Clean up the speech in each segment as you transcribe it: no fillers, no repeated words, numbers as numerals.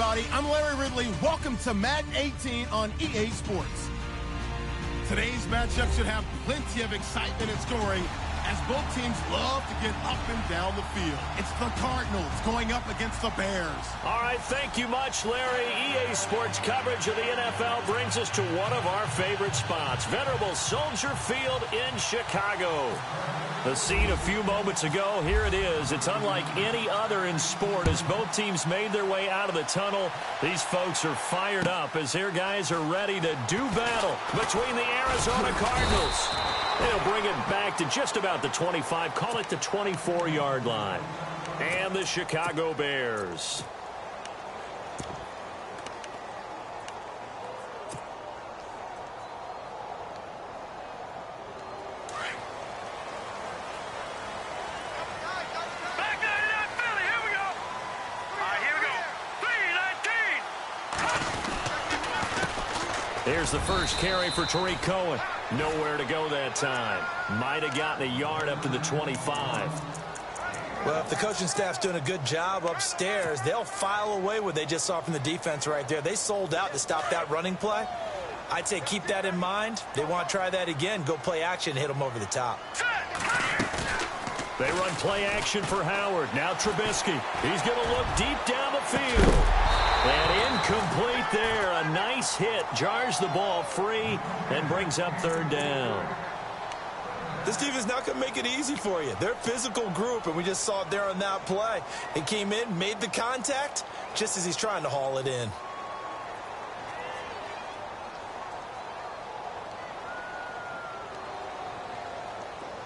everybody. I'm Larry Ridley. Welcome to Madden 18 on EA Sports. Today's matchup should have plenty of excitement and scoring, as both teams love to get up and down the field. It's the Cardinals going up against the Bears. All right, thank you much, Larry. EA Sports coverage of the NFL brings us to one of our favorite spots, venerable Soldier Field in Chicago. The scene a few moments ago, here it is. It's unlike any other in sport as both teams made their way out of the tunnel. These folks are fired up as their guys are ready to do battle between the Arizona Cardinals. They'll bring it back to just about the 25, call it the 24-yard line. And the Chicago Bears. Here's the first carry for Tariq Cohen. Nowhere to go that time. Might have gotten a yard up to the 25. Well, if the coaching staff's doing a good job upstairs, they'll file away what they just saw from the defense right there. They sold out to stop that running play. I'd say keep that in mind. They want to try that again. Go play action, hit them over the top. They run play action for Howard. Now Trubisky. He's going to look deep down the field. And incomplete there. A nice hit. Jars the ball free and brings up third down. This team is not going to make it easy for you. They're a physical group, and we just saw it there on that play. It came in, made the contact, just as he's trying to haul it in.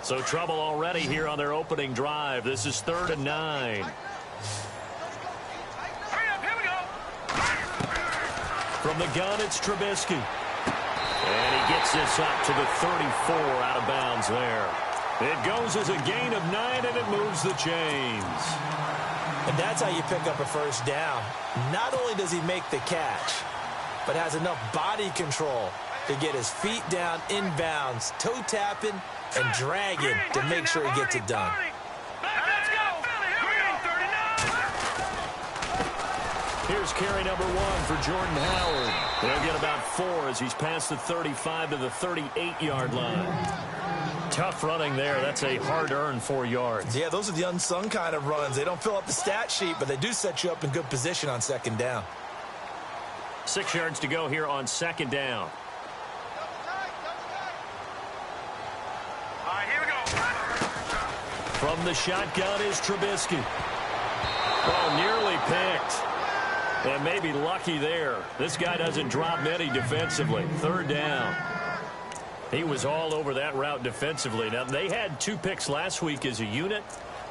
So trouble already here on their opening drive. This is 3rd and 9. From the gun, it's Trubisky. And he gets this up to the 34 out of bounds there. It goes as a gain of 9, and it moves the chains. And that's how you pick up a first down. Not only does he make the catch, but has enough body control to get his feet down inbounds, toe tapping, and dragging to make sure he gets it done. Here's carry number 1 for Jordan Howard. He'll get about 4 as he's past the 35 to the 38-yard line. Tough running there. That's a hard-earned 4 yards. Yeah, those are the unsung kind of runs. They don't fill up the stat sheet, but they do set you up in good position on second down. 6 yards to go here on second down. All right, here we go. From the shotgun is Trubisky. Oh, nearly picked. And maybe lucky there. This guy doesn't drop many defensively. 3rd down. He was all over that route defensively. Now, they had 2 picks last week as a unit.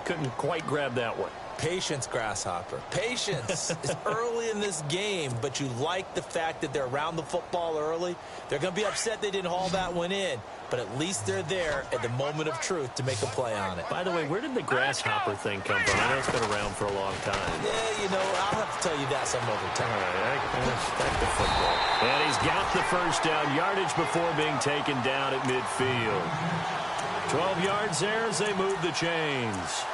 Couldn't quite grab that one. Patience, Grasshopper. Patience. It's early in this game, but you like the fact that they're around the football early. They're going to be upset they didn't haul that one in, but at least they're there at the moment of truth to make a play on it. By the way, where did the grasshopper thing come from? I know it's been around for a long time. Yeah, you know, I'll have to tell you that some other time. All right, back to football. And he's got the first down yardage before being taken down at midfield. 12 yards there as they move the chains.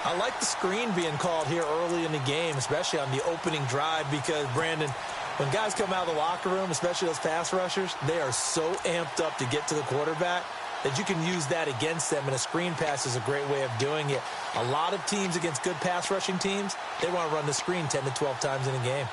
I like the screen being called here early in the game, especially on the opening drive, because, Brandon, when guys come out of the locker room, especially those pass rushers, they are so amped up to get to the quarterback that you can use that against them, and a screen pass is a great way of doing it. A lot of teams against good pass rushing teams, they want to run the screen 10 to 12 times in a game.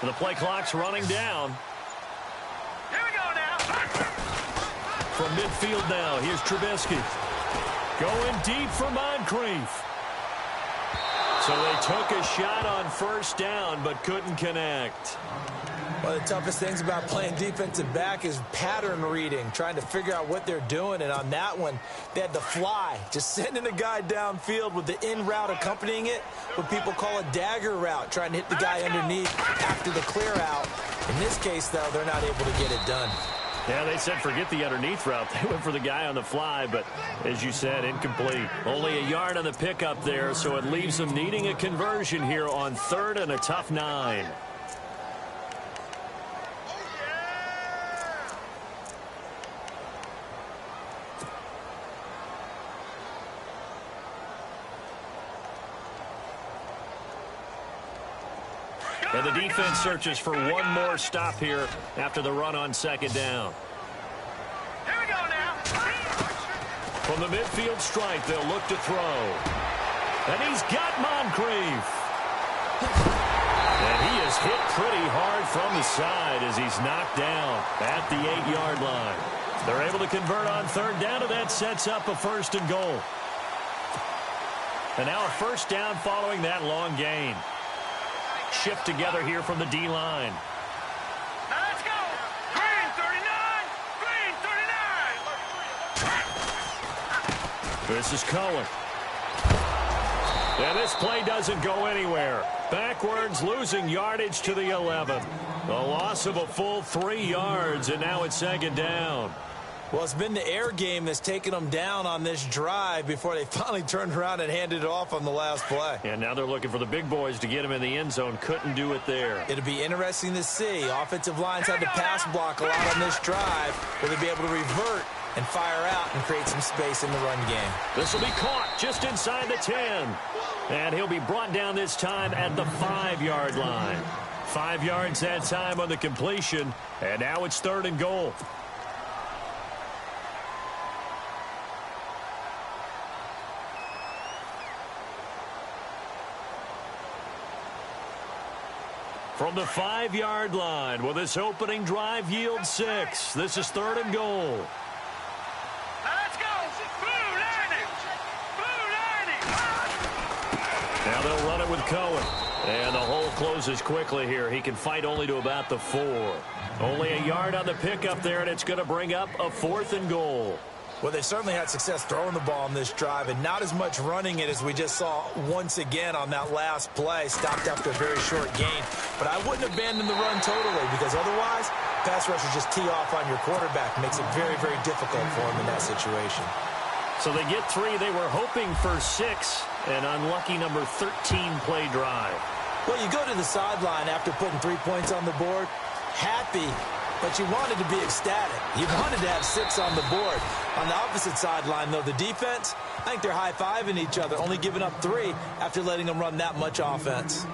The play clock's running down. Here we go now. From midfield now, here's Trubisky. Going deep for Moncrief. So they took a shot on first down, but couldn't connect. One of the toughest things about playing defensive back is pattern reading, trying to figure out what they're doing. And on that one, they had the fly, just sending a guy downfield with the in route accompanying it, what people call a dagger route, trying to hit the guy underneath after the clear out. In this case, though, they're not able to get it done. Yeah, they said forget the underneath route. They went for the guy on the fly, but as you said, incomplete. Only a yard on the pickup there, so it leaves them needing a conversion here on 3rd and a tough 9. And the defense searches for one more stop here after the run on second down. Here we go now. From the midfield stripe, they'll look to throw. And he's got Moncrief. And he is hit pretty hard from the side as he's knocked down at the 8-yard line. They're able to convert on third down, and that sets up a 1st and goal. And now a 1st down following that long gain. Shift together here from the D-line. Now let's go. Green 39. Green 39. This is Cohen. And this play doesn't go anywhere. Backwards, losing yardage to the 11. A loss of a full 3 yards, and now it's 2nd down. Well, it's been the air game that's taken them down on this drive before they finally turned around and handed it off on the last play. And now they're looking for the big boys to get him in the end zone. Couldn't do it there. It'll be interesting to see. Offensive lines had to pass block a lot on this drive. Will they be able to revert and fire out and create some space in the run game? This will be caught just inside the 10. And he'll be brought down this time at the 5-yard line. 5 yards that time on the completion. And now it's 3rd and goal. From the 5-yard line, will this opening drive yield 6? This is 3rd and goal. Now let's go. Blue 90. Blue 90. Now they'll run it with Cohen. And the hole closes quickly here. He can fight only to about the 4. Only a yard on the pickup there, and it's going to bring up a 4th and goal. Well, they certainly had success throwing the ball on this drive and not as much running it as we just saw once again on that last play. Stopped after a very short gain. But I wouldn't abandon the run totally because otherwise, pass rushers just tee off on your quarterback. Makes it very, very difficult for him in that situation. So they get 3. They were hoping for 6. An unlucky number 13 play drive. Well, you go to the sideline after putting 3 points on the board, happy, but you wanted to be ecstatic. You wanted to have 6 on the board. On the opposite sideline, though, the defense, I think they're high-fiving each other, only giving up 3 after letting them run that much offense.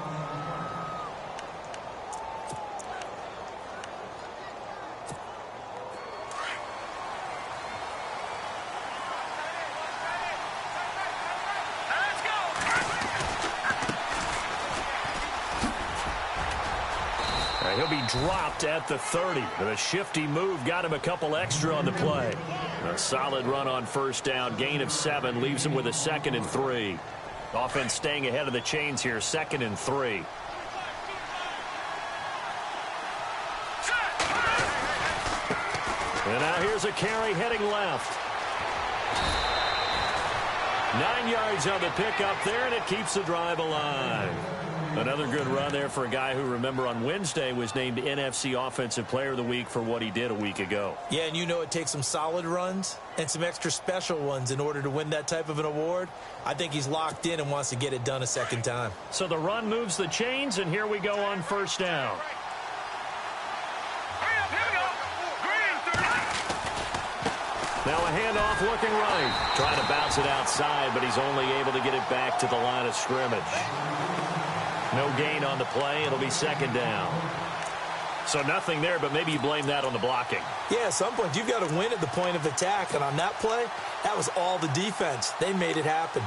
He'll be dropped at the 30. The shifty move got him a couple extra on the play. A solid run on 1st down. Gain of 7 leaves him with a 2nd and 3. Offense staying ahead of the chains here. 2nd and 3. And now here's a carry heading left. 9 yards on the pickup there, and it keeps the drive alive. Another good run there for a guy who, remember, on Wednesday was named NFC Offensive Player of the Week for what he did a week ago. Yeah, and you know it takes some solid runs and some extra special ones in order to win that type of an award. I think he's locked in and wants to get it done a 2nd time. So the run moves the chains, and here we go on 1st down. Hurry up, here we go. Green 30. Now a handoff looking right. Trying to bounce it outside, but he's only able to get it back to the line of scrimmage. No gain on the play. It'll be 2nd down. So nothing there, but maybe you blame that on the blocking. Yeah, at some point, you've got to win at the point of attack. And on that play, that was all the defense. They made it happen.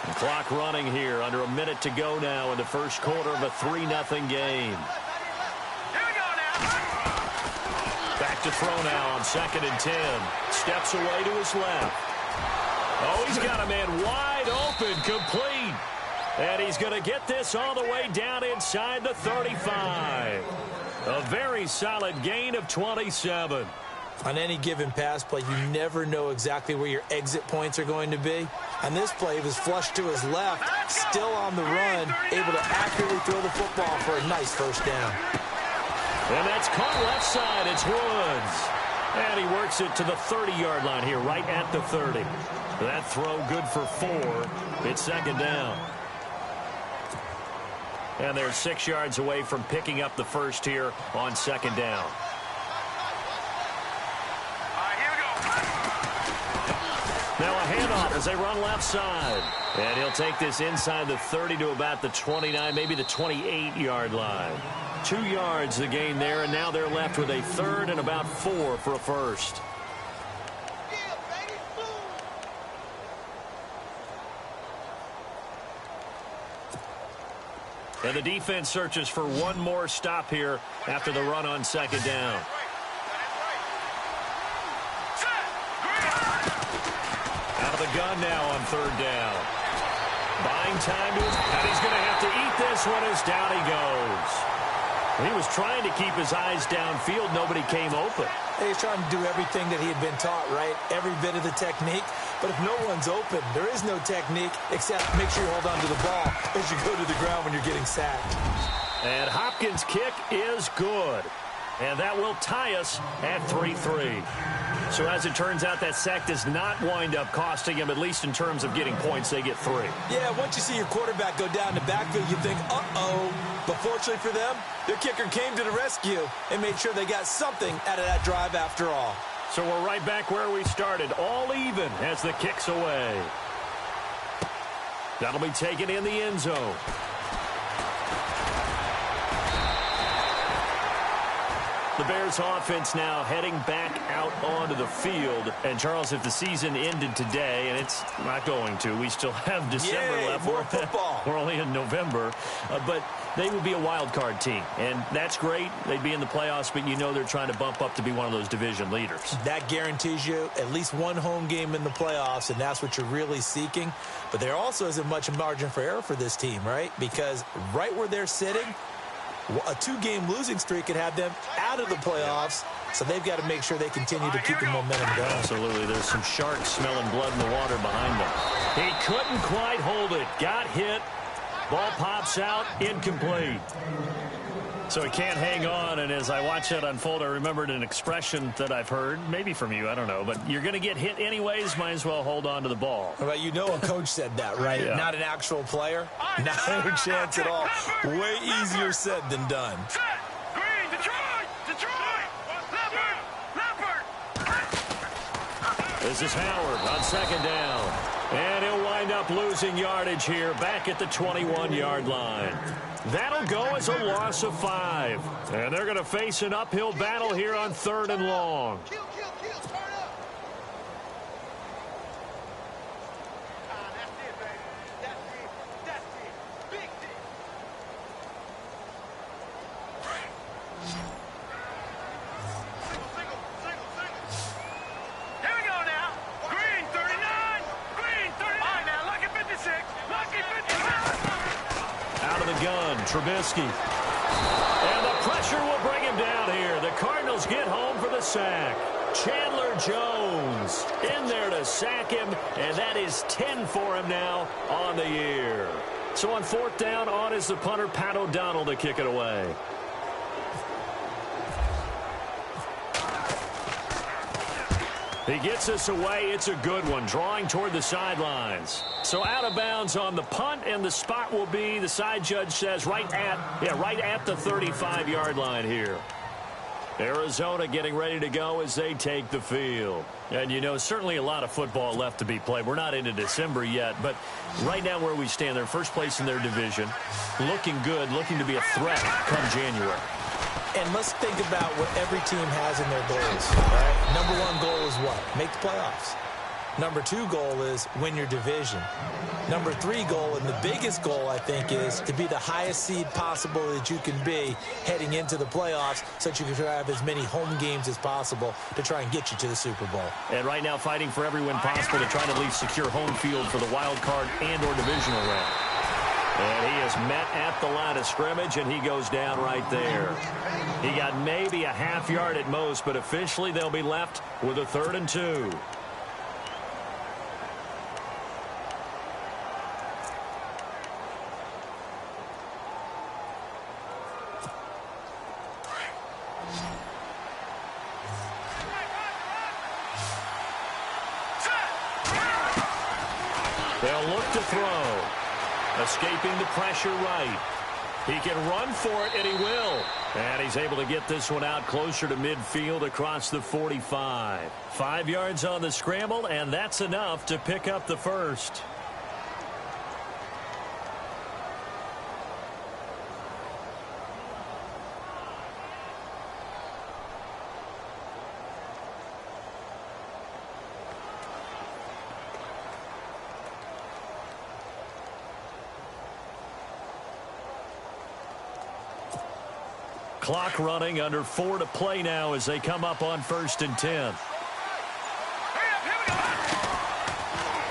The clock running here. Under a minute to go now in the 1st quarter of a 3-0 game. Here we go now. Back to throw now on 2nd and 10. Steps away to his left. Oh, he's got a man wide open, complete. And he's going to get this all the way down inside the 35. A very solid gain of 27. On any given pass play, you never know exactly where your exit points are going to be. On this play, he was flushed to his left, still on the run, able to accurately throw the football for a nice 1st down. And that's caught left side. It's Woods. And he works it to the 30-yard line here, right at the 30. That throw good for 4. It's 2nd down. And they're 6 yards away from picking up the 1st here on 2nd down. Now a handoff as they run left side. And he'll take this inside the 30 to about the 29, maybe the 28-yard line. 2 yards the gain there, and now they're left with a third and about 4 for a first. And the defense searches for one more stop here after the run on second down. Out of the gun now on third down. Buying time to his, and he's going to have to eat this one as down he goes. He was trying to keep his eyes downfield. Nobody came open. He's trying to do everything that he had been taught, right? Every bit of the technique. But if no one's open, there is no technique except make sure you hold on to the ball as you go to the ground when you're getting sacked. And Hopkins' kick is good. And that will tie us at 3-3. So as it turns out, that sack does not wind up costing him, at least in terms of getting points. They get 3. Yeah, once you see your quarterback go down the backfield, you think, uh-oh. But fortunately for them, their kicker came to the rescue and made sure they got something out of that drive after all. So we're right back where we started, all even as the kick's away. That'll be taken in the end zone. The Bears offense now heading back out onto the field. And, Charles, if the season ended today, and it's not going to, we still have December left. More football. We're only in November. But they would be a wild card team. And that's great. They'd be in the playoffs, but you know they're trying to bump up to be one of those division leaders. That guarantees you at least one home game in the playoffs, and that's what you're really seeking. But there also isn't much margin for error for this team, right? Because right where they're sitting, a 2-game losing streak could have them out of the playoffs, so they've got to make sure they continue to keep the momentum going. Absolutely. There's some sharks smelling blood in the water behind them. He couldn't quite hold it. Got hit. Ball pops out. Incomplete. So he can't hang on, and as I watch that unfold, I remembered an expression that I've heard, maybe from you, I don't know, but you're going to get hit anyways, might as well hold on to the ball. Well, you know a coach said that, right? Yeah. Not an actual player. Not a chance at all. Way easier said than done. Green, Detroit! Leopard! This is Howard on second down. And he'll wind up losing yardage here back at the 21-yard line. That'll go as a loss of 5. And they're going to face an uphill battle here on 3rd and long. Kill, turn up! That's it, baby. That's it. Big D. Single. Here we go now. Green, 39. Green, 39. All right, now, lucky 56. Lucky 56. Out of the gun, Trubisky. And the pressure will bring him down here. The Cardinals get home for the sack. Chandler Jones in there to sack him, and that is 10 for him now on the year. So on 4th down, on is the punter, Pat O'Donnell, to kick it away. He gets us away. It's a good one, drawing toward the sidelines. So out of bounds on the punt, and the spot will be, the side judge says, right at the 35-yard line here. Arizona getting ready to go as they take the field. And, you know, certainly a lot of football left to be played. We're not into December yet, but right now where we stand, they're first place in their division, looking good, looking to be a threat come January. And let's think about what every team has in their goals, right? Number 1 goal is what? Make the playoffs. Number 2 goal is win your division. Number 3 goal, and the biggest goal, I think, is to be the highest seed possible that you can be heading into the playoffs so that you can have as many home games as possible to try and get you to the Super Bowl. And right now fighting for every win possible to try to at least secure home field for the wild card and or divisional round. And he is met at the line of scrimmage, and he goes down right there. He got maybe a half yard at most, but officially they'll be left with a 3rd and 2. They'll look to throw. Escaping the pressure right. He can run for it, and he will. And he's able to get this one out closer to midfield across the 45. 5 yards on the scramble, and that's enough to pick up the first. Clock running, under 4 to play now as they come up on 1st and 10.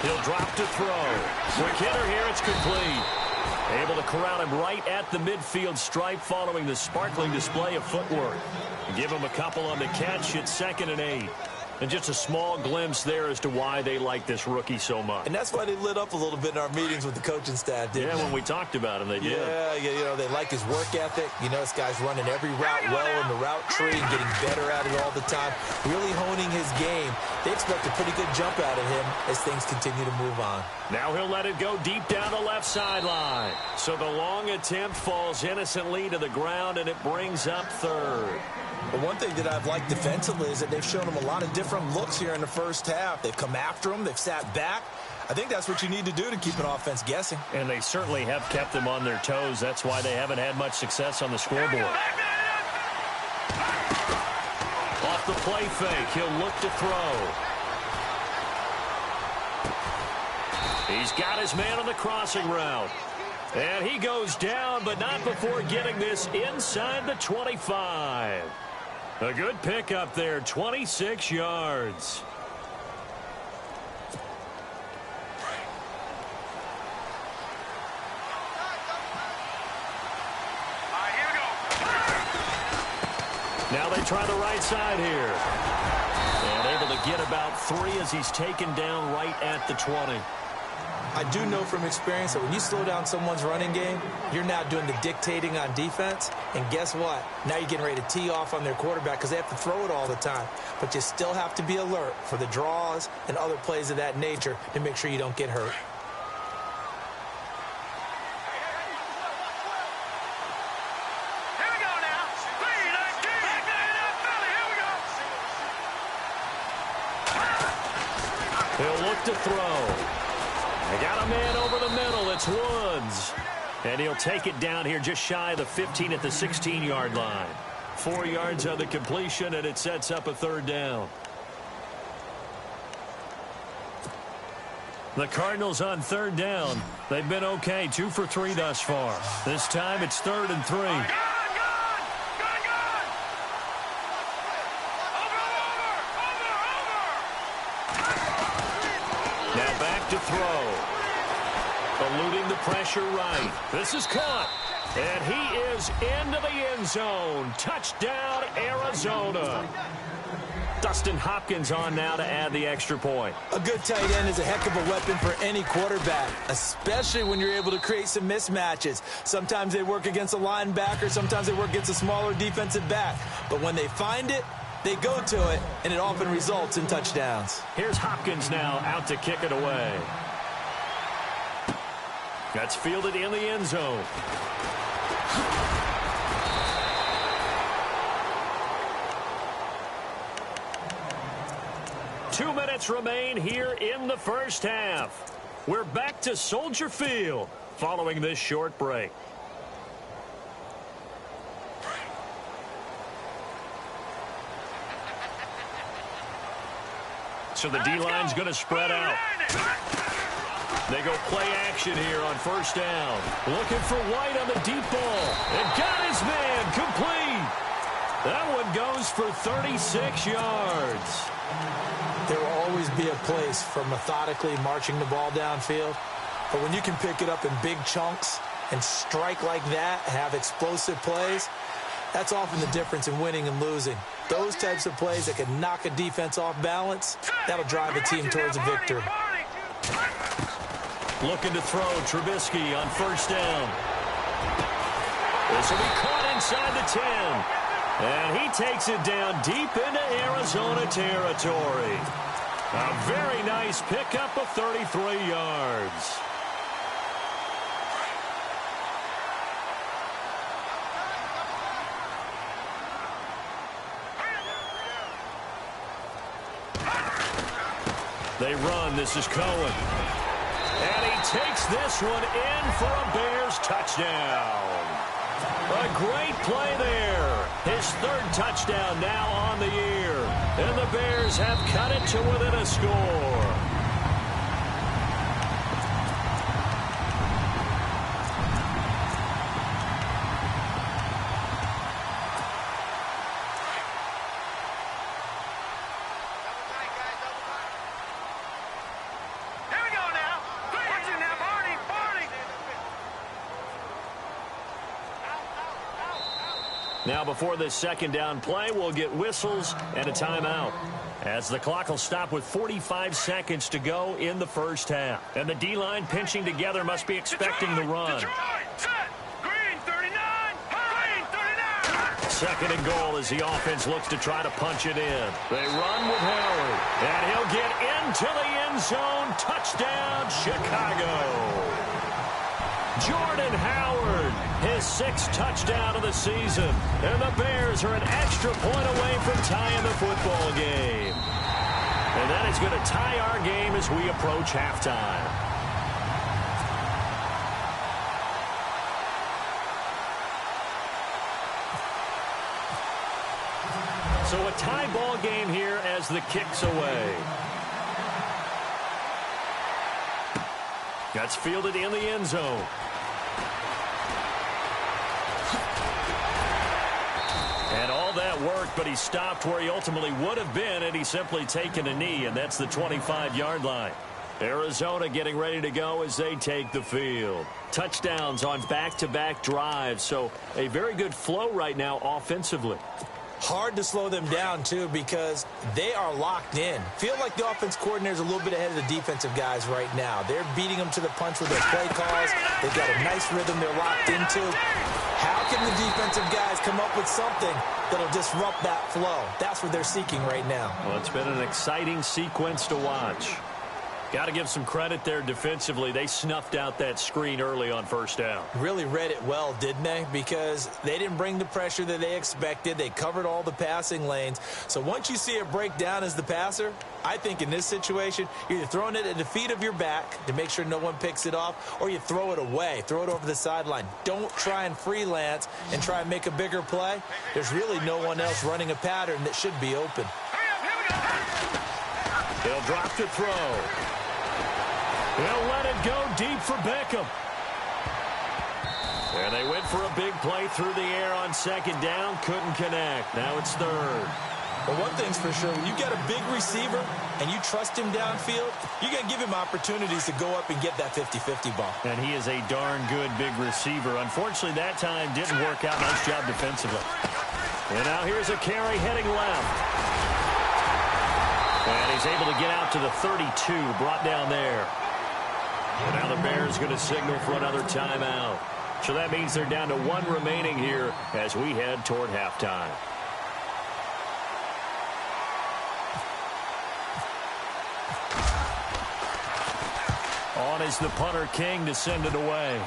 He'll drop to throw. Quick hitter here, it's complete. Able to corral him right at the midfield stripe following the sparkling display of footwork. Give him a couple on the catch. It's 2nd and 8. And just a small glimpse there as to why they like this rookie so much. And that's why they lit up a little bit in our meetings with the coaching staff, didn't they? When we talked about him, they did. Yeah, you know, they like his work ethic. You know, this guy's running every route well in the route tree and getting better at it all the time, really honing his game. They expect a pretty good jump out of him as things continue to move on. Now he'll let it go deep down the left sideline. So the long attempt falls innocently to the ground, and it brings up 3rd. But one thing that I've liked defensively is that they've shown him a lot of different looks here in the first half. They've come after him. They've sat back. I think that's what you need to do to keep an offense guessing. And they certainly have kept them on their toes. That's why they haven't had much success on the scoreboard. Off the play fake, he'll look to throw. He's got his man on the crossing route. And he goes down, but not before getting this inside the 25. A good pickup there, 26 yards. Now they try the right side here. And able to get about 3 as he's taken down right at the 20. I do know from experience that when you slow down someone's running game, you're now doing the dictating on defense. And guess what? Now you're getting ready to tee off on their quarterback because they have to throw it all the time. But you still have to be alert for the draws and other plays of that nature to make sure you don't get hurt. He'll look to throw. They got a man over the middle. It's Woods. And he'll take it down here just shy of the 15 at the 16-yard line. 4 yards on the completion, and it sets up a 3rd down. The Cardinals on 3rd down. They've been okay, 2 for 3 thus far. This time it's 3rd and 3. Now back to throw. Eluding the pressure right. This is caught. And he is into the end zone. Touchdown, Arizona. Dustin Hopkins on now to add the extra point. A good tight end is a heck of a weapon for any quarterback, especially when you're able to create some mismatches. Sometimes they work against a linebacker. Sometimes they work against a smaller defensive back. But when they find it, they go to it, and it often results in touchdowns. Here's Hopkins now out to kick it away. That's fielded in the end zone. Two minutes remain here in the first half. We're back to Soldier Field following this short break. So the D-line's going to spread out. They go play action here on 1st down. Looking for White on the deep ball. And got his man complete. That one goes for 36 yards. There will always be a place for methodically marching the ball downfield. But when you can pick it up in big chunks and strike like that, have explosive plays, that's often the difference in winning and losing. Those types of plays that can knock a defense off balance, that'll drive a team towards a victory. Looking to throw, Trubisky on 1st down. This will be caught inside the 10. And he takes it down deep into Arizona territory. A very nice pickup of 33 yards. They run. This is Cohen. And he takes this one in for a Bears touchdown. A great play there. His third touchdown now on the year. And the Bears have cut it to within a score. Now, before this second down play, we'll get whistles and a timeout, as the clock will stop with 45 seconds to go in the first half. And the D-line pinching together must be expecting the run. Green 39! Green 39! Second and goal as the offense looks to try to punch it in. They run with Howard, and he'll get into the end zone. Touchdown, Chicago. Jordan Howard, his 6th touchdown of the season. And the Bears are an extra point away from tying the football game. And that is going to tie our game as we approach halftime. So a tie ball game here as the kick's away. That's fielded in the end zone. And all that worked, but he stopped where he ultimately would have been had he simply taken a knee, and that's the 25-yard line. Arizona getting ready to go as they take the field. Touchdowns on back-to-back drives, so a very good flow right now offensively. Hard to slow them down, too, because they are locked in. Feel like the offense coordinator is a little bit ahead of the defensive guys right now. They're beating them to the punch with their play calls. They've got a nice rhythm they're locked into. How can the defensive guys come up with something that'll disrupt that flow? That's what they're seeking right now. Well, it's been an exciting sequence to watch. Got to give some credit there defensively. They snuffed out that screen early on first down. Really read it well, didn't they? Because they didn't bring the pressure that they expected. They covered all the passing lanes. So once you see it break down as the passer, I think in this situation, you're either throwing it at the feet of your back to make sure no one picks it off, or you throw it away, throw it over the sideline. Don't try and freelance and try and make a bigger play. There's really no one else running a pattern that should be open. He'll drop to throw. He'll let it go deep for Beckham. And they went for a big play through the air on second down. Couldn't connect. Now it's third. Well, one thing's for sure. When you got a big receiver and you trust him downfield, you're going to give him opportunities to go up and get that 50-50 ball. And he is a darn good big receiver. Unfortunately, that time didn't work out. Nice job defensively. And now here's a carry heading left. And he's able to get out to the 32, brought down there. And now the Bears going to signal for another timeout. So that means they're down to 1 remaining here as we head toward halftime. On is the punter King to send it away.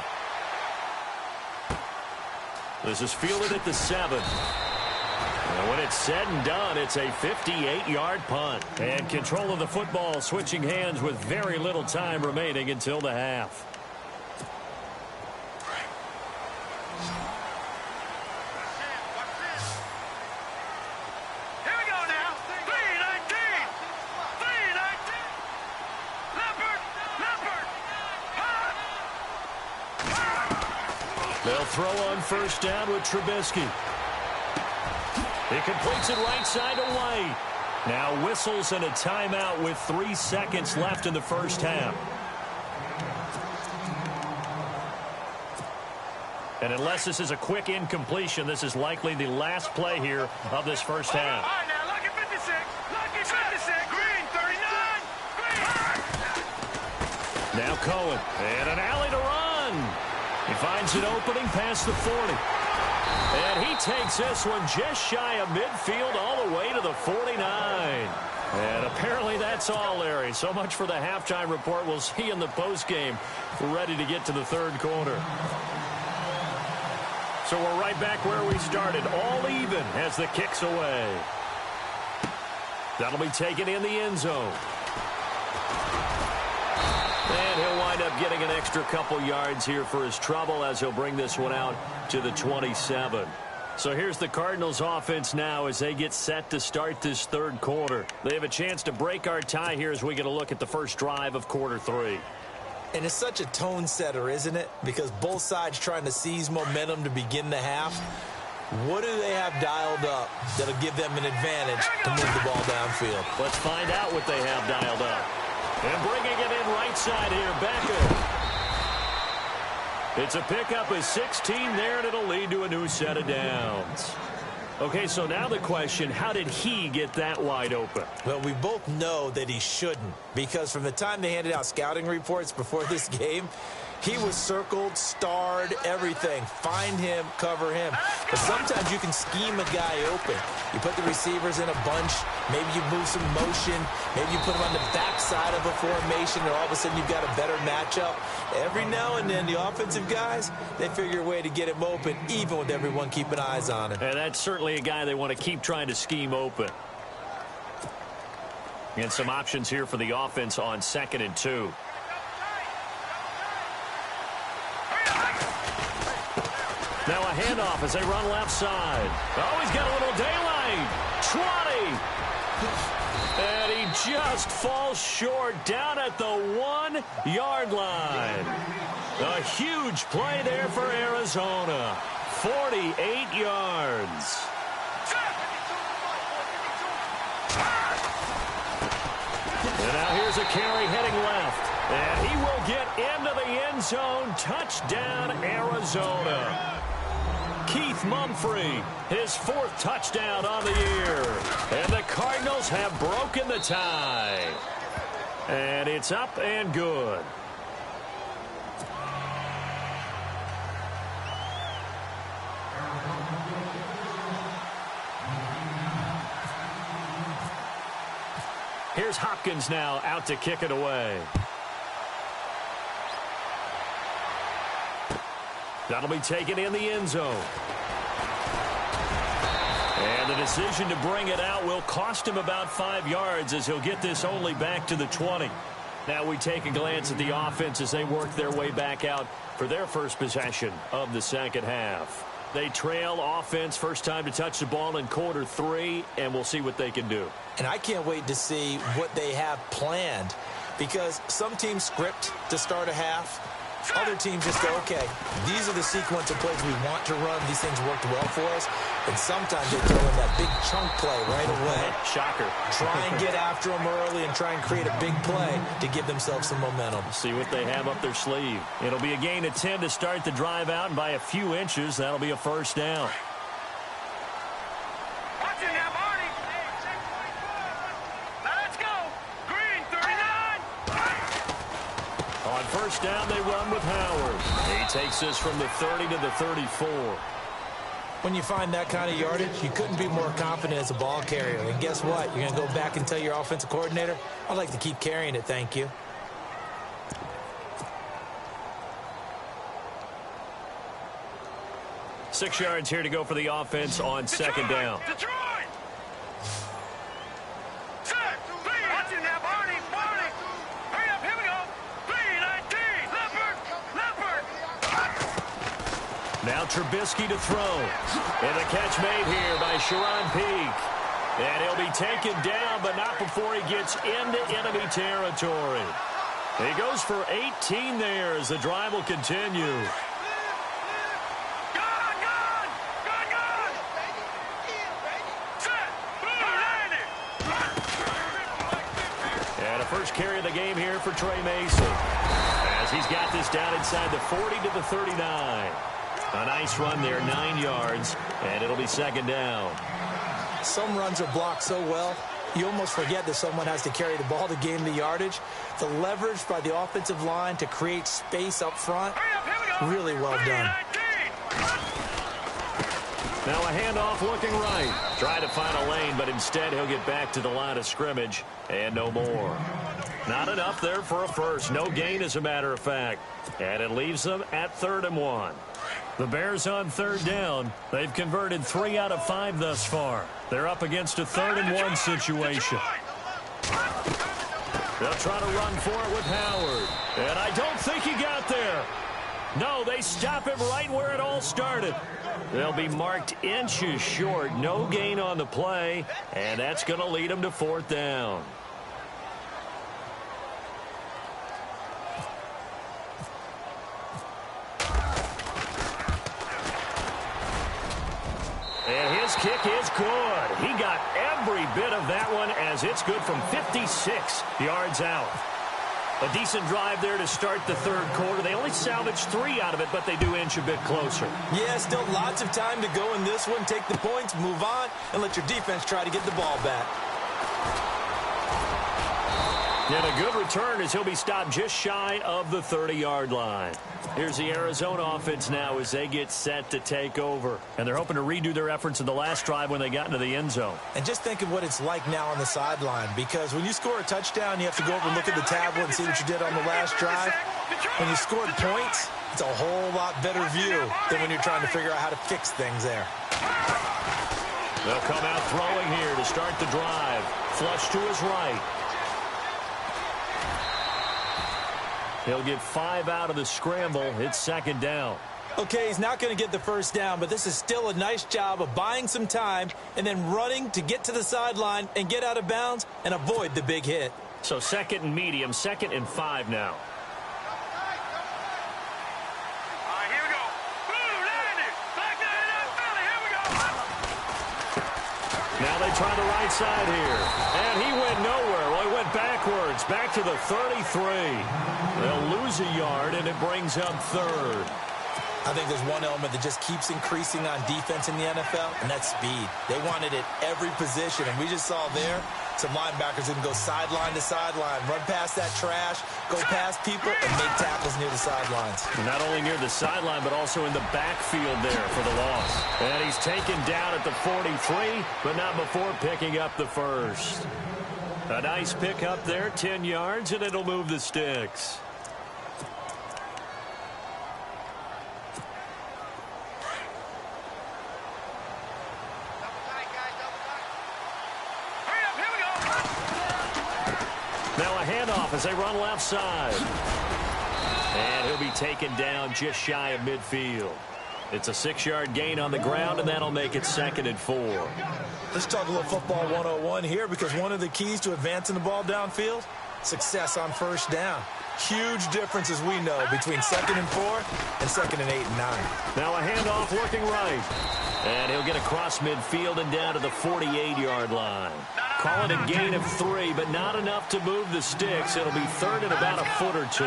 This is fielded at the 7. And when it's said and done, it's a 58-yard punt. And control of the football switching hands with very little time remaining until the half. Here we go now. 319. 319. Leopard. They'll throw on first down with Trubisky. He completes it right side to White. Now whistles and a timeout with 3 seconds left in the first half. And unless this is a quick incompletion, this is likely the last play here of this first half. All right, now, lucky 56. Lucky 56. Green 39. Green. Now Cohen. And an alley to run. He finds an opening past the 40. And he takes this one just shy of midfield all the way to the 49. And apparently that's all, Larry. So much for the halftime report. We'll see in the postgame. We're ready to get to the third quarter. So we're right back where we started. All even as the kick's away. That'll be taken in the end zone. up getting an extra couple yards here for his trouble as he'll bring this one out to the 27. So here's the Cardinals offense now as they get set to start this third quarter. They have a chance to break our tie here as we get a look at the first drive of quarter 3. And it's such a tone setter, isn't it? Because both sides trying to seize momentum to begin the half. What do they have dialed up that'll give them an advantage to move the ball downfield? Let's find out what they have dialed up. And bringing it in right side here, Beckham. It's a pickup of 16 there, and it'll lead to a new set of downs. Okay, so now the question, how did he get that wide open? Well, we both know that he shouldn't, because from the time they handed out scouting reports before this game, he was circled, starred, everything. Find him, cover him. But sometimes you can scheme a guy open. You put the receivers in a bunch. Maybe you move some motion. Maybe you put them on the backside of a formation, and all of a sudden you've got a better matchup. Every now and then, the offensive guys, they figure a way to get him open, even with everyone keeping eyes on him. And that's certainly a guy they want to keep trying to scheme open. And some options here for the offense on 2nd and 2. Now a handoff as they run left side. Oh, he's got a little daylight. 20. And he just falls short down at the 1-yard line. A huge play there for Arizona. 48 yards. And now here's a carry heading left. And he will get into the end zone. Touchdown, Arizona. Keith Mumphrey, his 4th touchdown on the year. And the Cardinals have broken the tie. And it's up and good. Here's Hopkins now out to kick it away. That'll be taken in the end zone. And the decision to bring it out will cost him about 5 yards as he'll get this only back to the 20. Now we take a glance at the offense as they work their way back out for their first possession of the second half. They trail offense, first time to touch the ball in quarter 3, and we'll see what they can do. And I can't wait to see what they have planned, because some teams script to start a half. Other teams just go, okay, these are the sequence of plays we want to run. These things worked well for us. And sometimes they throw in that big chunk play right away. Shocker. Try and get after them early and try and create a big play to give themselves some momentum. See what they have up their sleeve. It'll be a gain of 10 to start the drive out, and by a few inches, that'll be a first down. Watch it now, Barney. Now let's go. Green, 39. On first down, they run with Howard. He takes this from the 30 to the 34. When you find that kind of yardage, you couldn't be more confident as a ball carrier. And guess what? You're going to go back and tell your offensive coordinator, I'd like to keep carrying it, thank you. Six yards here to go for the offense on second down. Detroit! Set! Watch it now, Barney! Barney! Hurry up, here we go! 3-19! Leopard! Now Trubisky to throw. And the catch made here by Sharon Peak. And he'll be taken down, but not before he gets into enemy territory. He goes for 18 there as the drive will continue. First carry of the game here for Trey Mason, as he's got this down inside the 40 to the 39. A nice run there, 9 yards, and it'll be second down. Some runs are blocked so well, you almost forget that someone has to carry the ball to gain the yardage. The leverage by the offensive line to create space up front, really well done. Now a handoff looking right. Try to find a lane, but instead he'll get back to the line of scrimmage and no more. Not enough there for a first. No gain, as a matter of fact. And it leaves them at 3rd and 1. The Bears on third down. They've converted 3 out of 5 thus far. They're up against a 3rd and 1 situation. They'll try to run for it with Howard. And I don't think he got there. No, they stop him right where it all started. They'll be marked inches short. No gain on the play. And that's going to lead them to 4th down. And his kick is good. He got every bit of that one as it's good from 56 yards out. A decent drive there to start the 3rd quarter. They only salvaged 3 out of it, but they do inch a bit closer. Yeah, still lots of time to go in this one. Take the points, move on, and let your defense try to get the ball back. And a good return as he'll be stopped just shy of the 30-yard line. Here's the Arizona offense now as they get set to take over. And they're hoping to redo their efforts in the last drive when they got into the end zone. And just think of what it's like now on the sideline, because when you score a touchdown, you have to go over and look at the tablet and see what you did on the last drive. When you scored points, it's a whole lot better view than when you're trying to figure out how to fix things there. They'll come out throwing here to start the drive. Flush to his right. He'll get 5 out of the scramble. It's 2nd down. Okay, he's not going to get the 1st down, but this is still a nice job of buying some time and then running to get to the sideline and get out of bounds and avoid the big hit. So 2nd and medium, 2nd and 5 now. All right, here we go. Boom, landed. Back to the NFL. Here we go. Now they try the right side here. And he went nowhere. Well, he went backwards. Back to the 33. They'll lose a yard, and it brings up 3rd. I think there's one element that just keeps increasing on defense in the NFL, and that's speed. They want it at every position, and we just saw there some linebackers that can go sideline to sideline, run past that trash, go past people, and make tackles near the sidelines. Not only near the sideline, but also in the backfield there for the loss. And he's taken down at the 43, but not before picking up the 1st. A nice pick up there, 10 yards, and it'll move the sticks. Now a handoff as they run left side. And he'll be taken down just shy of midfield. It's a 6-yard gain on the ground, and that'll make it 2nd and 4. Let's talk a little football 101 here, because one of the keys to advancing the ball downfield, success on 1st down. Huge difference, as we know, between 2nd and 4 and 2nd and 8 and 9. Now a handoff looking right. And he'll get across midfield and down to the 48-yard line. Call it a gain of 3, but not enough to move the sticks. It'll be 3rd and about a foot or 2.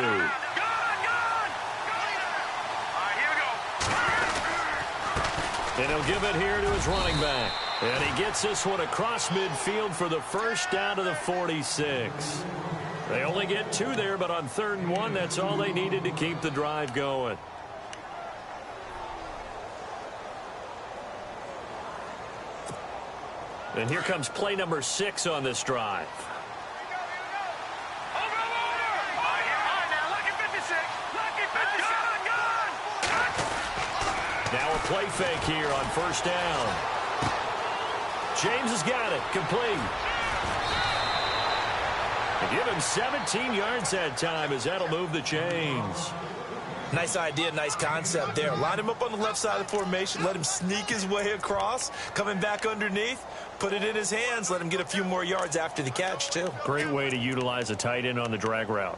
And he'll give it here to his running back. And he gets this one across midfield for the 1st down to the 46. They only get 2 there, but on 3rd and 1, that's all they needed to keep the drive going. And here comes play number 6 on this drive. Now a play fake here on 1st down. James has got it. Complete. They give him 17 yards that time as that'll move the chains. Nice idea, nice concept there. Line him up on the left side of the formation. Let him sneak his way across. Coming back underneath. Put it in his hands. Let him get a few more yards after the catch, too. Great way to utilize a tight end on the drag route.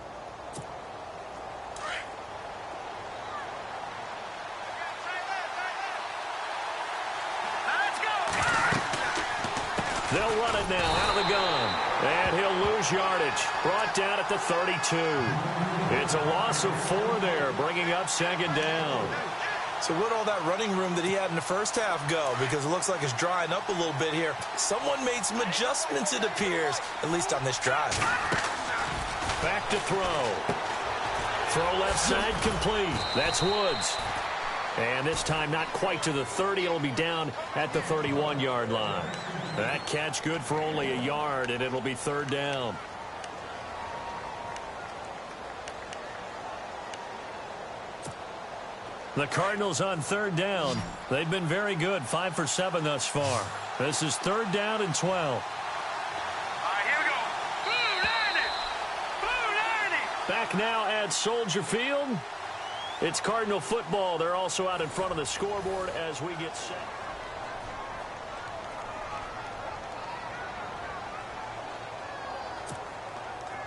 They'll run it now out of the gun. And he'll lose yardage. Brought down at the 32. It's a loss of 4 there, bringing up 2nd down. So where'd all that running room that he had in the 1st half go? Because it looks like it's drying up a little bit here. Someone made some adjustments, it appears, at least on this drive. Back to throw. Throw left side complete. That's Woods. And this time not quite to the 30. It'll be down at the 31-yard line. That catch good for only a yard, and it'll be 3rd down. The Cardinals on 3rd down. They've been very good, 5 for 7 thus far. This is 3rd down and 12. All right, here we go. Boom, landed. Back now at Soldier Field. It's Cardinal football. They're also out in front of the scoreboard as we get set.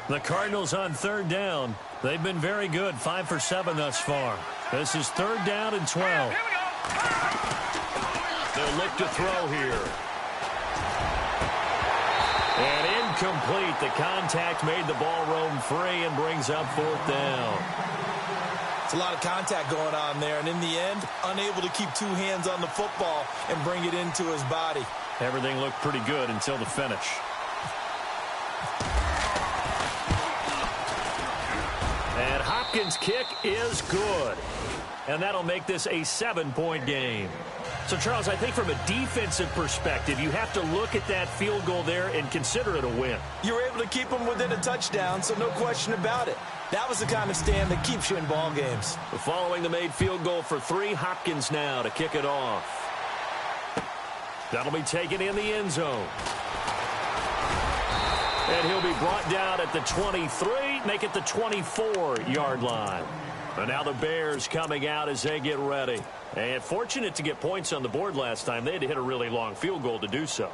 The Cardinals on third down. They've been very good, 5 for 7 thus far. This is third down and 12. They'll look to throw here. And incomplete. The contact made the ball roam free and brings up fourth down. It's a lot of contact going on there, and in the end, unable to keep two hands on the football and bring it into his body. Everything looked pretty good until the finish. And Hopkins' kick is good. And that'll make this a 7-point game. So, Charles, I think from a defensive perspective, you have to look at that field goal there and consider it a win. You were able to keep them within a touchdown, so no question about it. That was the kind of stand that keeps you in ball games. Following the made field goal for 3, Hopkins now to kick it off. That'll be taken in the end zone. And he'll be brought down at the 23, make it the 24-yard line. And now the Bears coming out as they get ready. And fortunate to get points on the board last time. They had to hit a really long field goal to do so.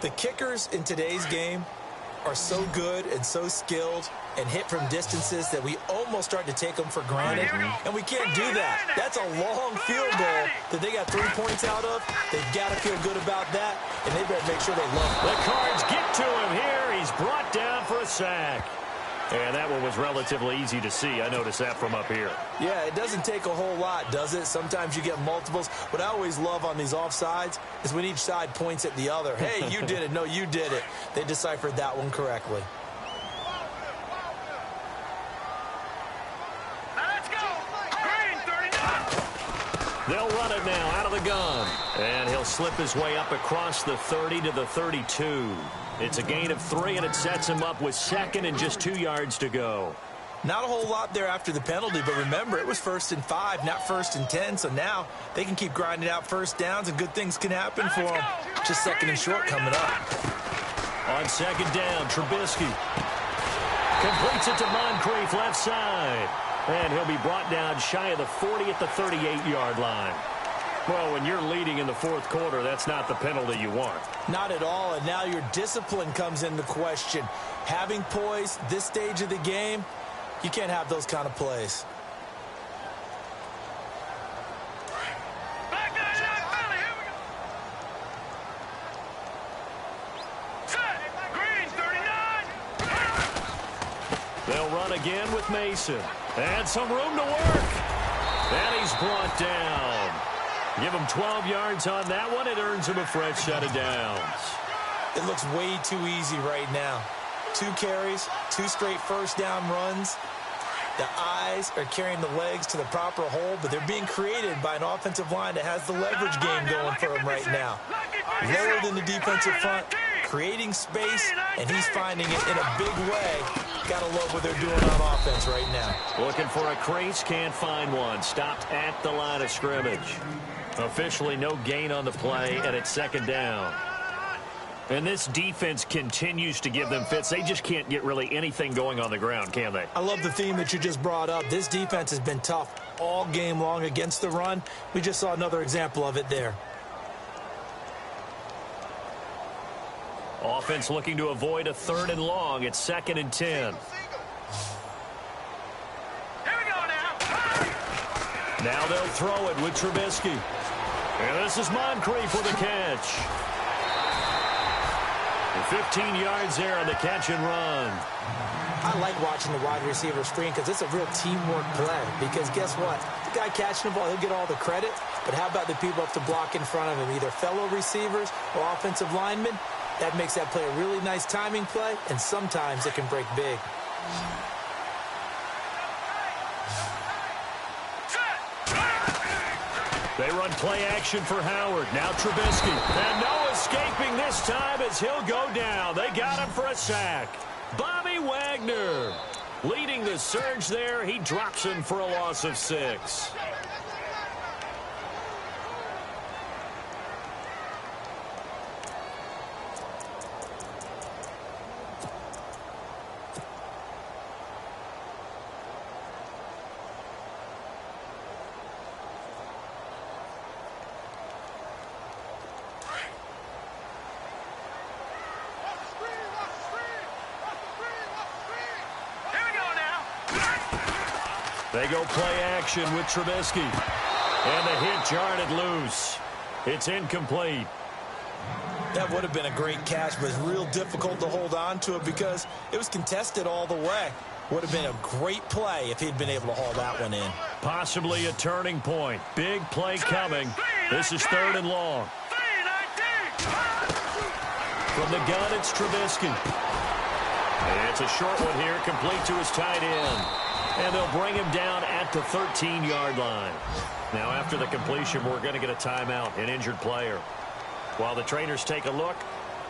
The kickers in today's game are so good and so skilled and hit from distances that we almost start to take them for granted. And we can't do that. That's a long field goal that they got 3 points out of. They've got to feel good about that, and they better make sure they love it. The Cards get to him here. He's brought down for a sack. And that one was relatively easy to see. I noticed that from up here. Yeah, it doesn't take a whole lot, does it? Sometimes you get multiples. What I always love on these offsides is when each side points at the other. Hey, you did it. No, you did it. They deciphered that one correctly. Let's go. Green 39. They'll run it now out of the gun. And he'll slip his way up across the 30 to the 32. It's a gain of 3, and it sets him up with second and just 2 yards to go. Not a whole lot there after the penalty, but remember, it was 1st and 5, not 1st and 10, so now they can keep grinding out first downs, and good things can happen for them. Just 2nd and short coming up. On 2nd down, Trubisky completes it to Moncrief left side. And he'll be brought down shy of the 40 at the 38-yard line. Well, when you're leading in the 4th quarter, that's not the penalty you want. Not at all, and now your discipline comes into question. Having poise this stage of the game, you can't have those kind of plays. Back down that belly. Here we go. Set. Green 39. They'll run again with Mason. And some room to work. And he's brought down. Give him 12 yards on that one. It earns him a fresh set of downs. It looks way too easy right now. 2 carries, 2 straight first down runs. The eyes are carrying the legs to the proper hole, but they're being created by an offensive line that has the leverage game going for him right now. Lower than the defensive front, creating space, and he's finding it in a big way. Gotta love what they're doing on offense right now. Looking for a crease, can't find one. Stopped at the line of scrimmage. Officially no gain on the play, and it's 2nd down. And this defense continues to give them fits. They just can't get really anything going on the ground, can they? I love the theme that you just brought up. This defense has been tough all game long against the run. We just saw another example of it there. Offense looking to avoid a 3rd and long. It's 2nd and 10. Here we go now. Now they'll throw it with Trubisky. And this is Moncrief with a catch. 15 yards there on the catch and run. I like watching the wide receiver screen because it's a real teamwork play. Because guess what? The guy catching the ball, he'll get all the credit. But how about the people up to block in front of him, either fellow receivers or offensive linemen? That makes that play a really nice timing play, and sometimes it can break big. They run play action for Howard. Now Trubisky. And no escaping this time as he'll go down. They got him for a sack. Bobby Wagner leading the surge there. He drops him for a loss of 6. They go play action with Trubisky. And the hit jarred it loose. It's incomplete. That would have been a great catch, but it's real difficult to hold on to it because it was contested all the way. Would have been a great play if he'd been able to haul that one in. Possibly a turning point. Big play coming. This is 3rd and long. From the gun, it's Trubisky. It's a short one here, complete to his tight end. And they'll bring him down at the 13-yard line. Now, after the completion, we're going to get a timeout, an injured player. While the trainers take a look,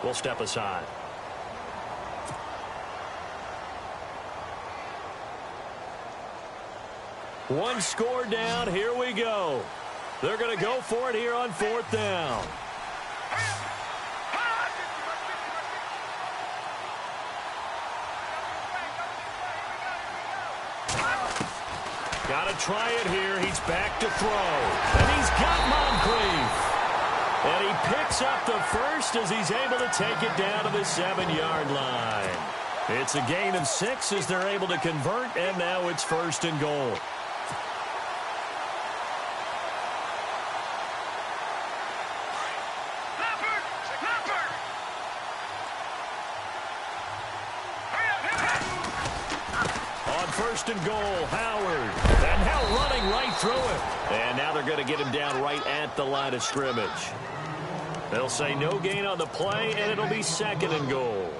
we'll step aside. One score down. Here we go. They're going to go for it here on 4th down. Got to try it here. He's back to throw. And he's got Moncrief. And he picks up the first as he's able to take it down to the 7-yard line. It's a gain of 6 as they're able to convert, and now it's 1st and goal. On 1st and goal, Howard. And now running right through it. And now they're going to get him down right at the line of scrimmage. They'll say no gain on the play, and it'll be 2nd and goal.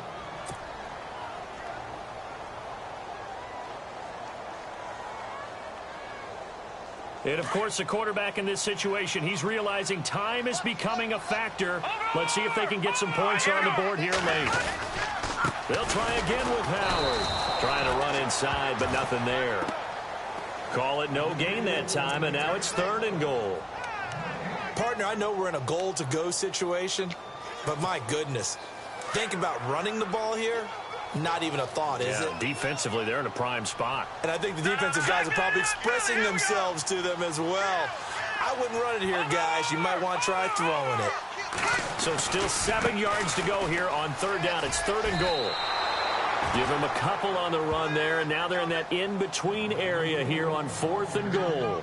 And, of course, the quarterback in this situation, he's realizing time is becoming a factor. Let's see if they can get some points on the board here late. They'll try again with Howard. Trying to run inside, but nothing there. Call it no gain that time, and now it's 3rd and goal. Partner, I know we're in a goal-to-go situation, but my goodness, think about running the ball here. Not even a thought, is it? Defensively, they're in a prime spot. And I think the defensive guys are probably expressing themselves to them as well. I wouldn't run it here, guys. You might want to try throwing it. So still 7 yards to go here on 3rd down. It's 3rd and goal. Give them a couple on the run there, and now they're in that in-between area here on 4th and goal.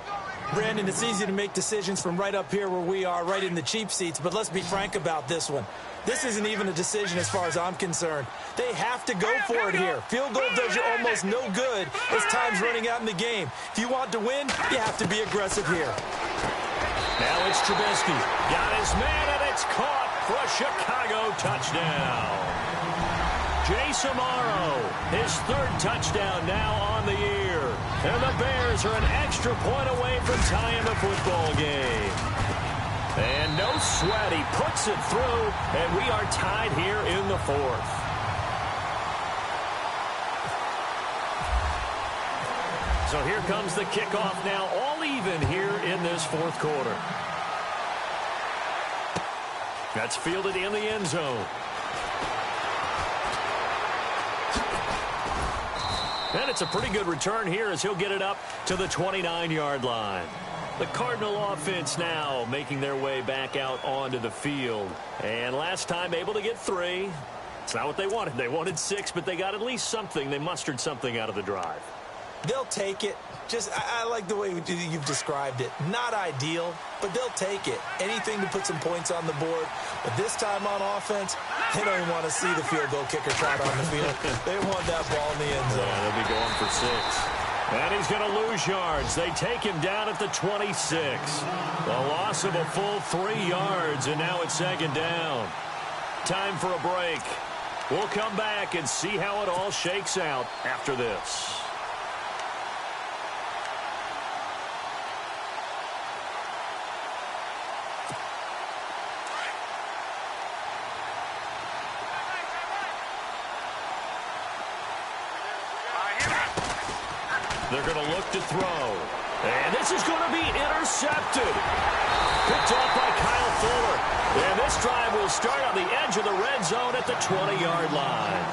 Brandon, it's easy to make decisions from right up here where we are, right in the cheap seats, but let's be frank about this one. This isn't even a decision as far as I'm concerned. They have to go for it here. Field goal does you almost no good as time's running out in the game. If you want to win, you have to be aggressive here. Now it's Trubisky. Got his man, and it's caught for a Chicago touchdown. Jace Amaro, his 3rd touchdown now on the year. And the Bears are an extra point away from tying the football game. And no sweat, he puts it through, and we are tied here in the 4th. So here comes the kickoff now, all even here in this 4th quarter. That's fielded in the end zone. And it's a pretty good return here as he'll get it up to the 29-yard line. The Cardinal offense now making their way back out onto the field. And last time able to get 3. It's not what they wanted. They wanted 6, but they got at least something. They mustered something out of the drive. They'll take it. I like the way you've described it. Not ideal, but they'll take it. Anything to put some points on the board. But this time on offense, they don't even want to see the field goal kicker trot on the field. They want that ball in the end zone. Yeah, they'll be going for 6. And he's going to lose yards. They take him down at the 26. The loss of a full 3 yards, and now it's 2nd down. Time for a break. We'll come back and see how it all shakes out after this. They're going to look to throw. And this is going to be intercepted. Picked off by Kyle Fuller. And this drive will start on the edge of the red zone at the 20-yard line.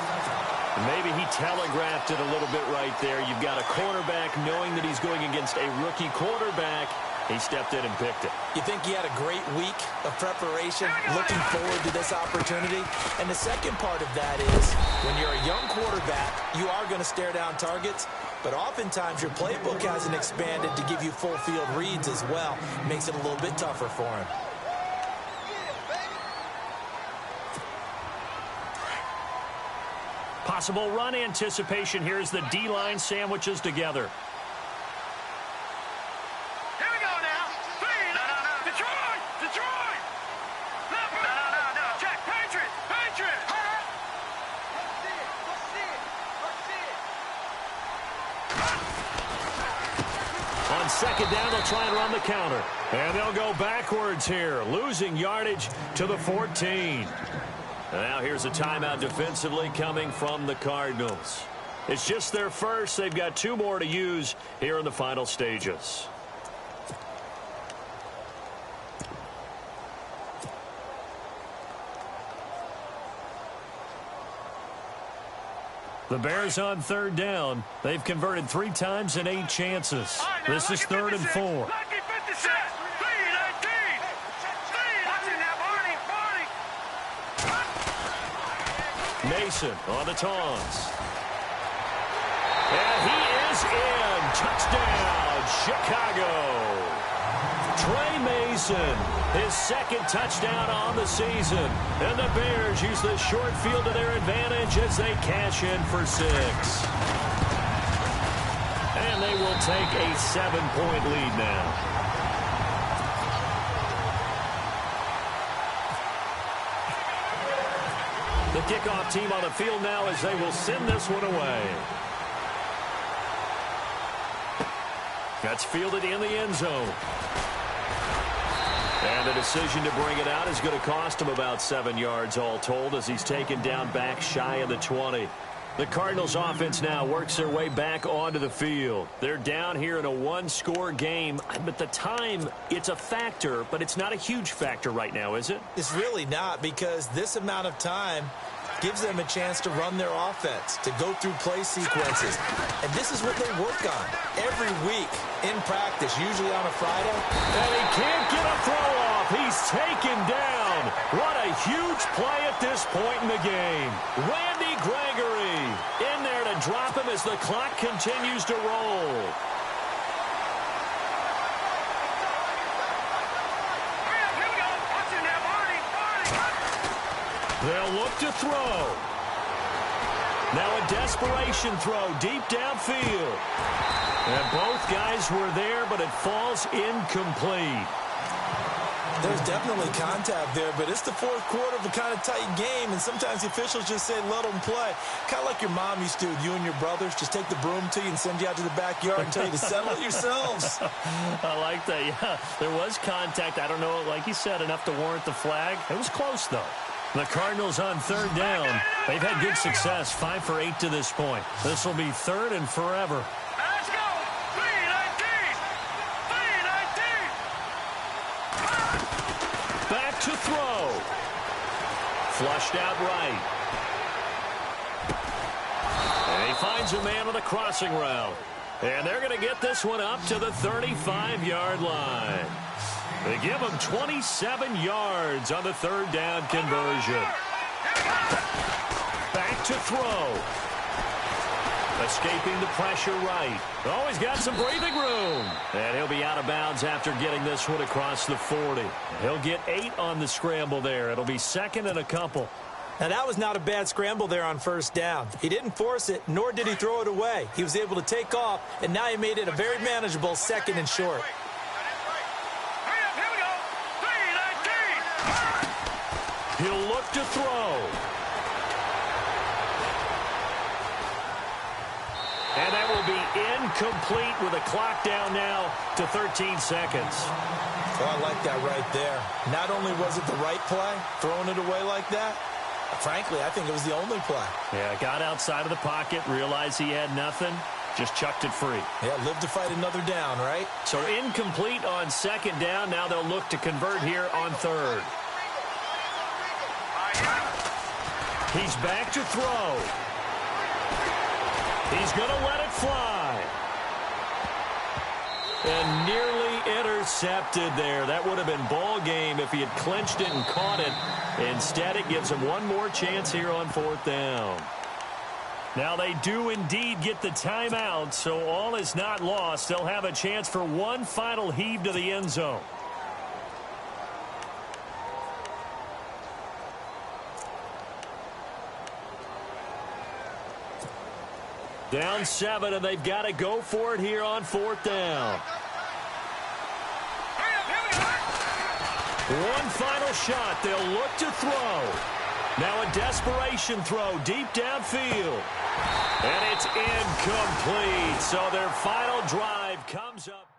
Maybe he telegraphed it a little bit right there. You've got a cornerback knowing that he's going against a rookie quarterback. He stepped in and picked it. You think he had a great week of preparation, looking forward to this opportunity? And the second part of that is, when you're a young quarterback, you are going to stare down targets. but oftentimes your playbook hasn't expanded to give you full field reads as well. Makes it a little bit tougher for him. Possible run anticipation here as the D-line sandwiches together. Here we go now. Three. No. Detroit. No. Check. Patriots. On second down, they'll try and run the counter. And they'll go backwards here, losing yardage to the 14. Now here's a timeout defensively coming from the Cardinals. It's just their first. They've got 2 more to use here in the final stages. The Bears on third down. They've converted 3 times in 8 chances. This is 3rd and 4. Mason on the taunts. And he is in. Touchdown, Chicago. Trey Mason, his 2nd touchdown on the season. And the Bears use the short field to their advantage as they cash in for 6. And they will take a 7-point lead now. The kickoff team on the field now as they will send this one away. That's fielded in the end zone. And the decision to bring it out is going to cost him about 7 yards all told as he's taken down back shy of the 20. The Cardinals offense now works their way back onto the field. They're down here in a 1-score game. But the time, it's a factor, but it's not a huge factor right now, is it? It's really not, because this amount of time gives them a chance to run their offense, to go through play sequences. And this is what they work on every week in practice, usually on a Friday. And he can't get a throw off. He's taken down. What a huge play at this point in the game. Randy Gregory in there to drop him as the clock continues to roll. They'll look to throw. Now a desperation throw deep downfield. And both guys were there, but it falls incomplete. There's definitely contact there, but it's the 4th quarter of a kind of tight game, and sometimes the officials just say, let them play. Kind of like your mom used to with you and your brothers. Just take the broom to you and send you out to the backyard and tell you to settle it yourselves. I like that, yeah. There was contact. I don't know, like you said, enough to warrant the flag. It was close, though. The Cardinals on third down. They've had good success, 5 for 8 to this point. This will be 3rd and forever. Let's go. 3-19. Back to throw. Flushed out right. And he finds a man on the crossing route. And they're going to get this one up to the 35-yard line. They give him 27 yards on the 3rd down conversion. Back to throw. Escaping the pressure right. Oh, he's got some breathing room. And he'll be out of bounds after getting this one across the 40. He'll get 8 on the scramble there. It'll be 2nd and a couple. Now, that was not a bad scramble there on 1st down. He didn't force it, nor did he throw it away. He was able to take off, and now he made it a very manageable 2nd and short. He'll look to throw. And that will be incomplete with a clock down now to 13 seconds. Oh, I like that right there. Not only was it the right play, throwing it away like that, frankly, I think it was the only play. Yeah, got outside of the pocket, realized he had nothing, just chucked it free. Yeah, live to fight another down, right? So incomplete on 2nd down. Now they'll look to convert here on 3rd. He's back to throw. He's going to let it fly. And nearly intercepted there. That would have been ball game if he had clinched it and caught it. Instead, it gives him one more chance here on 4th down. Now they do indeed get the timeout, so all is not lost. They'll have a chance for one final heave to the end zone. Down 7, and they've got to go for it here on 4th down. One final shot. They'll look to throw. Now a desperation throw deep downfield. And it's incomplete. So their final drive comes up.